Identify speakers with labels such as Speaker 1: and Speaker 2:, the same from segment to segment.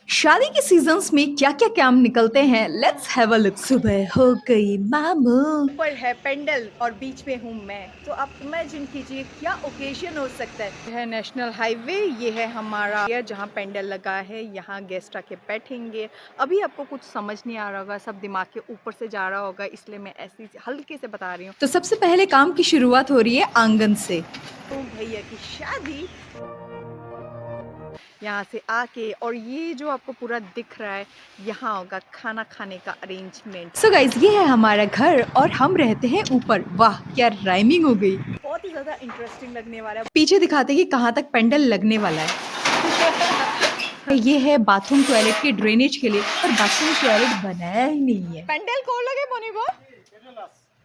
Speaker 1: शादी के सीजन्स में क्या क्या काम निकलते हैं, लेट्स हैव अ लुक। सुबह हो गई मामू,
Speaker 2: ऊपर है पेंडल और बीच में हूँ मैं, तो आप इमेजिन कीजिए क्या ओकेजन हो सकता है। यह है नेशनल हाईवे, ये है हमारा जहाँ पेंडल लगा है, यहाँ गेस्ट आके बैठेंगे। अभी आपको कुछ समझ नहीं आ रहा होगा, सब दिमाग के ऊपर से जा रहा होगा, इसलिए मैं ऐसी हल्के से बता रही हूँ।
Speaker 1: तो सबसे पहले काम की शुरुआत हो रही है आंगन से।
Speaker 2: तो भैया की शादी यहाँ से आके, और ये जो आपको पूरा दिख रहा है, यहाँ होगा खाना खाने का अरेंजमेंट।
Speaker 1: सो गाइज, ये है हमारा घर और हम रहते हैं ऊपर। वाह क्या राइमिंग हो गई।
Speaker 2: बहुत ही ज्यादा इंटरेस्टिंग लगने वाला है।
Speaker 1: पीछे दिखाते कि कहाँ तक पेंडल लगने वाला है। ये है बाथरूम टॉयलेट के ड्रेनेज के लिए, पर बाथरूम टॉयलेट बनाया ही नहीं है।
Speaker 2: पेंडल को लगे बोनी बो,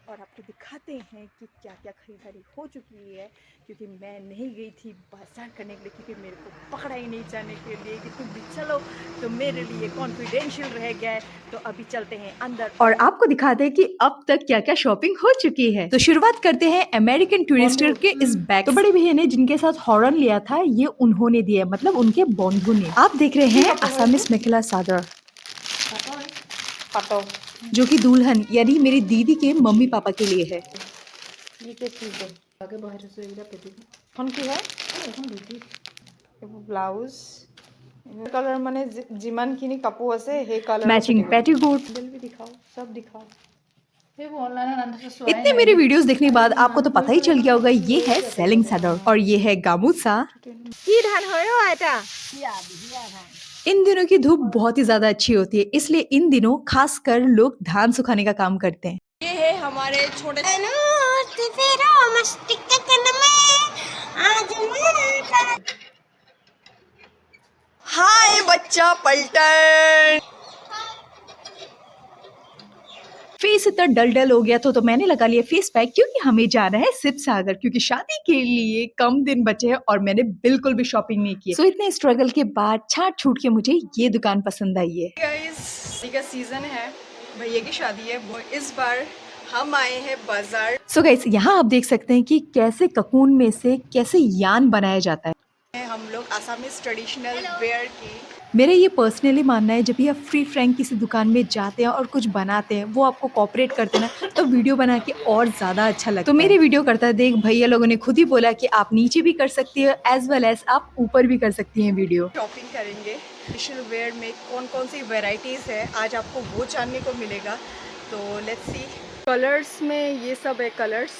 Speaker 2: और आपको दिखाते हैं कि क्या क्या खरीदारी हो चुकी है, क्योंकि मैं नहीं गई थी बाजार करने के लिए, क्योंकि मेरे को पकड़ा ही नहीं जाने के लिए कि तुम भी चलो, तो मेरे लिए कॉन्फिडेंशियल रह गया है। तो अभी चलते हैं अंदर
Speaker 1: और आपको दिखाते हैं कि अब तक क्या क्या शॉपिंग हो चुकी है। तो शुरुआत करते हैं अमेरिकन टूरिस्टर के इस बैग। तो बड़े भैया ने जिनके साथ हॉर्न लिया था, ये उन्होंने दिया, मतलब उनके बंधु ने। आप देख रहे हैं आसामिस मेखला सादर,
Speaker 2: पातो
Speaker 1: जो कि दुल्हन यानी मेरी दीदी के मम्मी पापा के लिए है।
Speaker 2: ये क्या चीज है आगे बाहर से इधर पे कौन की है ब्लाउज कलर माने जिमान किनी कापू আছে हे कलर
Speaker 1: मैचिंग पेटीकोट।
Speaker 2: बिल भी दिखाओ, सब दिखाओ।
Speaker 1: इतने मेरे वीडियोस देखने के बाद आपको तो पता ही चल गया होगा, ये है सेलिंग सदर और ये है गामूसा।
Speaker 2: की धान होयो आटा
Speaker 1: इन दिनों की धूप बहुत ही ज्यादा अच्छी होती है, इसलिए इन दिनों खासकर लोग धान सुखाने का काम करते हैं।
Speaker 2: ये है हमारे छोटे हाय बच्चा पलटन।
Speaker 1: फेस इतना डल डल हो गया तो मैंने लगा लिया फेस पैक, क्योंकि हमें जाना है शिव सागर, क्योंकि शादी के लिए कम दिन बचे हैं और मैंने बिल्कुल भी शॉपिंग नहीं की। सो इतने स्ट्रगल के बाद छाट छूट के मुझे ये दुकान पसंद आई है।
Speaker 2: गाइस का सीजन है, भैया की शादी है, वो इस बार हम आए हैं बाजार।
Speaker 1: सो गाइस, यहाँ आप देख सकते हैं कि कैसे ककून में से कैसे यान बनाया जाता है।
Speaker 2: हम लोग आसामीज ट्रेडिशनल वेयर की।
Speaker 1: मेरा ये पर्सनली मानना है, जब भी आप फ्री फ्रैंक किसी दुकान में जाते हैं और कुछ बनाते हैं, वो आपको कॉपरेट करते हैं ना, तो वीडियो बना के और ज़्यादा अच्छा लगता है। तो मेरी वीडियो करता है देख भैया लोगों ने खुद ही बोला कि आप नीचे भी कर सकती है एज वेल एज आप ऊपर भी कर सकती हैं वीडियो।
Speaker 2: शॉपिंग करेंगे ट्रेडिशनल वेयर में कौन कौन सी वेराइटीज़ है, आज आपको वो जानने को मिलेगा। तो लेट्स सी। कलर्स में ये सब है कलर्स,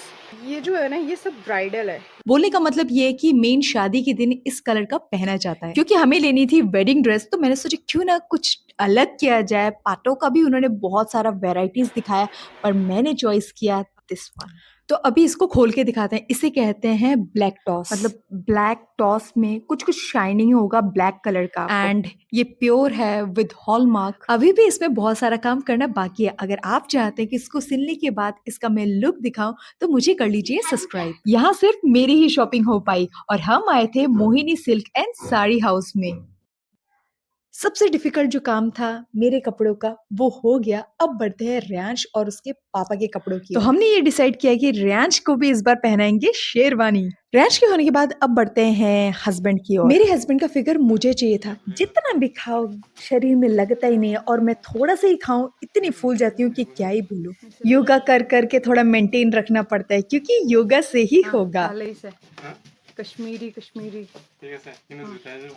Speaker 2: ये जो है ना ये सब ब्राइडल है।
Speaker 1: बोलने का मतलब ये है कि मेन शादी के दिन इस कलर का पहना जाता है। क्योंकि हमें लेनी थी वेडिंग ड्रेस, तो मैंने सोचा क्यों ना कुछ अलग किया जाए। पाटों का भी उन्होंने बहुत सारा वेराइटीज दिखाया, पर मैंने चॉइस किया दिस वन। तो अभी इसको खोल के दिखाते हैं। इसे कहते हैं ब्लैक टॉस, मतलब ब्लैक टॉस में कुछ कुछ शाइनिंग होगा ब्लैक कलर का, एंड ये प्योर है विद हॉलमार्क। अभी भी इसमें बहुत सारा काम करना बाकी है। अगर आप चाहते हैं कि इसको सिलने के बाद इसका मैं लुक दिखाऊं, तो मुझे कर लीजिए सब्सक्राइब। यहाँ सिर्फ मेरी ही शॉपिंग हो पाई और हम आए थे Mohini silk and sari house में। सबसे डिफिकल्ट जो काम था मेरे कपड़ों का, वो हो गया। अब बढ़ते हैं रियांश और उसके पापा के कपड़ों की। तो हमने ये डिसाइड किया कि रियांश को भी इस बार पहनाएंगे शेरवानी। रियांश के होने के बाद अब बढ़ते हैं हस्बैंड की ओर। मेरे हस्बैंड का फिगर मुझे चाहिए था। जितना भी खाओ शरीर में लगता ही नहीं है, और मैं थोड़ा सा ही खाऊं इतनी फूल जाती हूँ कि क्या ही बोलूं। योगा कर करके थोड़ा मेंटेन रखना पड़ता है, क्योंकि योगा से ही होगा।
Speaker 2: कश्मीरी कश्मीरी।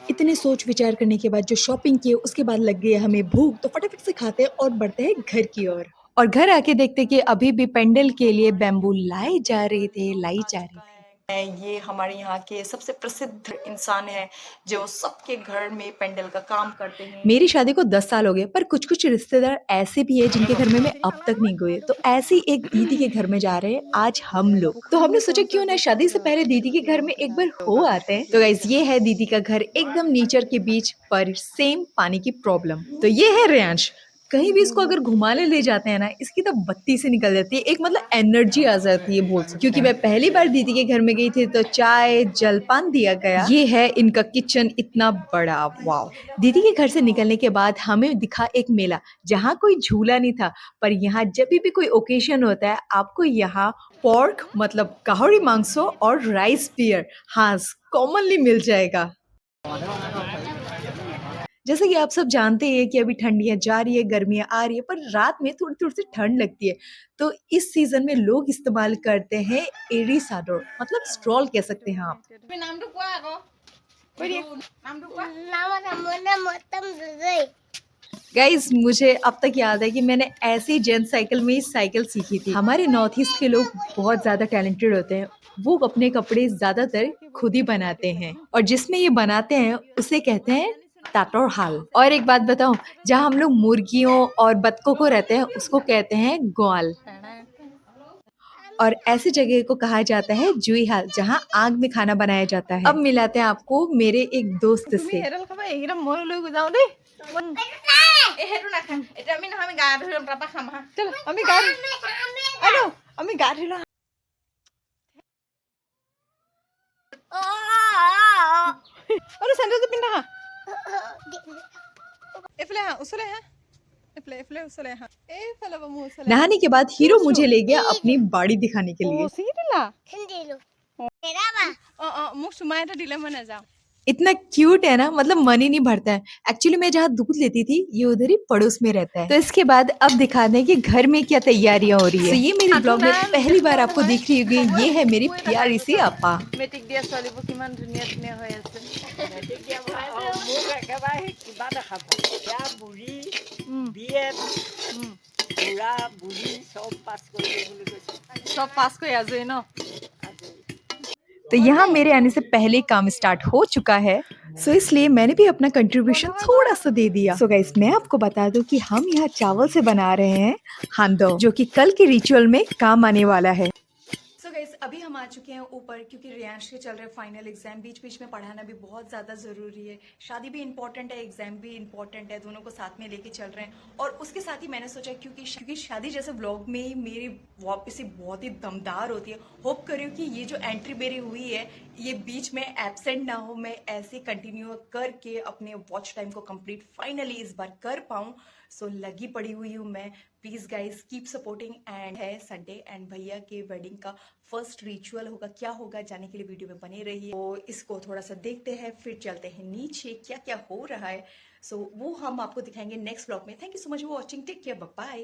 Speaker 1: इतने सोच विचार करने के बाद जो शॉपिंग की, उसके बाद लग गई हमें भूख, तो फटाफट से खाते हैं और बढ़ते हैं घर की ओर। और घर आके देखते कि अभी भी पेंडल के लिए बैम्बू लाई जा रहे थे।
Speaker 2: ये हमारे यहाँ के सबसे प्रसिद्ध इंसान है, जो सबके घर में पेंडल का काम करते हैं।
Speaker 1: मेरी शादी को 10 साल हो गए, पर कुछ कुछ रिश्तेदार ऐसे भी है जिनके घर में मैं अब तक नहीं गई। तो ऐसी एक दीदी के घर में जा रहे हैं आज हम लोग। तो हमने सोचा क्यों ना शादी से पहले दीदी के घर में एक बार हो आते हैं। तो गाइस, ये है दीदी का घर, एकदम नेचर के बीच, पर सेम पानी की प्रॉब्लम। तो ये है रियांश। कहीं भी इसको अगर घुमाने ले जाते हैं ना, इसकी तो बत्ती से निकल जाती है, एक मतलब एनर्जी आ जाती है बोल सकते। क्योंकि मैं पहली बार दीदी के घर में गई थी, तो चाय जलपान दिया गया। ये है इनका किचन, इतना बड़ा, वाव। दीदी के घर से निकलने के बाद हमें दिखा एक मेला, जहाँ कोई झूला नहीं था, पर यहाँ जब भी कोई ओकेशन होता है, आपको यहाँ पोर्क मतलब गाहरी मांसो और राइस बियर, हाँ, कॉमनली मिल जाएगा। जैसे कि आप सब जानते हैं कि अभी ठंडियाँ जा रही है, गर्मियाँ आ रही है, पर रात में थोड़ी-थोड़ी सी ठंड लगती है। तो इस सीज़न में लोग इस्तेमाल करते हैं एरिसाडोर मतलब स्ट्रॉल कह सकते हैं आप।
Speaker 2: नामটো কোৱা আকৌ কৈ দিয়া নামটো কোৱা
Speaker 1: गाइस मुझे अब तक याद है कि मैंने ऐसी जेंट साइकिल में ही साइकिल सीखी थी। हमारे नॉर्थ ईस्ट के लोग बहुत ज़्यादा टैलेंटेड होते हैं। वो अपने कपड़े ज़्यादातर खुद ही बनाते हैं और जिसमें ये बनाते हैं उसे कहते हैं ताँतोर हाल। और एक बात बताऊँ, जहाँ हम लोग मुर्गियों और बत्तखों को रहते हैं उसको कहते हैं ग्वाल। और ऐसी जगह को कहा जाता है जुई हाल जहाँ आग में खाना बनाया जाता है। अब मिलाते हैं आपको मेरे एक दोस्त
Speaker 2: তুমি
Speaker 1: से।
Speaker 2: এডাল খাবা এইকেইটা মই লৈ যাওঁ দেই এই সেইটো নাখাম এতিয়া আমি নহয় আমি গা ধুই ল'ম তাৰপৰা খাম হা চল আমি গা আনো আমি গা ধুই লওঁ আৰু চেণ্ডেলটো পিন্ধা হা এইফালে হা ওচৰলৈ হা এইফালে এইফালে ওচৰলৈ হা এইফালে মোৰ ওচৰলৈ
Speaker 1: नहाने के बाद हीरो मुझे ले गया अपनी बाड़ी दिखाने के लिए।
Speaker 2: ছিঙি দিলা মোক চুমাই এটা দিলে মই নাযাওঁ
Speaker 1: इतना क्यूट है ना, मतलब मन ही नहीं भरता है। एक्चुअली मैं जहाँ दूध लेती थी ये उधर ही पड़ोस में रहता है। तो इसके बाद अब दिखा दें कि घर में क्या तैयारियां हो रही है। तो ये मेरे ब्लॉग में पहली बार आपको दिख रही होगी, ये है मेरी प्यारी सी आपा।
Speaker 2: মেট্ৰিক দিয়া ছোৱালীবোৰ কিমান ধুনীয়া ধুনীয়া হৈ আছে
Speaker 3: মেট্ৰিক দিয়া মোক একেবাৰে সেই কিবা দেখাব সেয়া বুঢ়ী বিএড বুঢ়া বুঢ়ী চব পাছ কৰিব বুলি কৈছে
Speaker 2: চব পাছ কৰি আজৰি ন
Speaker 3: আজৰি
Speaker 1: तो यहाँ मेरे आने से पहले काम स्टार्ट हो चुका है, सो इसलिए मैंने भी अपना कंट्रीब्यूशन थोड़ा सा दे दिया। सो गाइस मैं आपको बता दूं कि हम यहाँ चावल से बना रहे हैं हांदो, जो कि कल के रिचुअल में काम आने वाला है। सो गाइस अभी हम आ चुके हैं ऊपर क्योंकि रियांश के चल रहे फाइनल एग्जाम, बीच बीच में पढ़ाना भी बहुत ज्यादा जरूरी है। शादी भी इंपॉर्टेंट है, एग्जाम भी इंपॉर्टेंट है, दोनों को साथ में लेके चल रहे हैं। और उसके साथ ही मैंने सोचा क्योंकि शादी जैसे व्लॉग में ही मेरी वापसी बहुत ही दमदार होती है। होप करियो कि ये जो एंट्री मेरी हुई है ये बीच में एब्सेंट ना हो, मैं ऐसे कंटिन्यू करके अपने वॉच टाइम को कंप्लीट फाइनली इस बार कर पाऊँ। सो लगी पड़ी हुई हूँ मैं। Please guys keep supporting. And है संडे एंड भैया के वेडिंग का फर्स्ट रिचुअल होगा, क्या होगा जाने के लिए वीडियो में बने रहिए। तो इसको थोड़ा सा देखते हैं फिर चलते हैं नीचे क्या क्या हो रहा है। सो वो हम आपको दिखाएंगे नेक्स्ट व्लॉग में। Thank you so much for watching, take care, bye bye.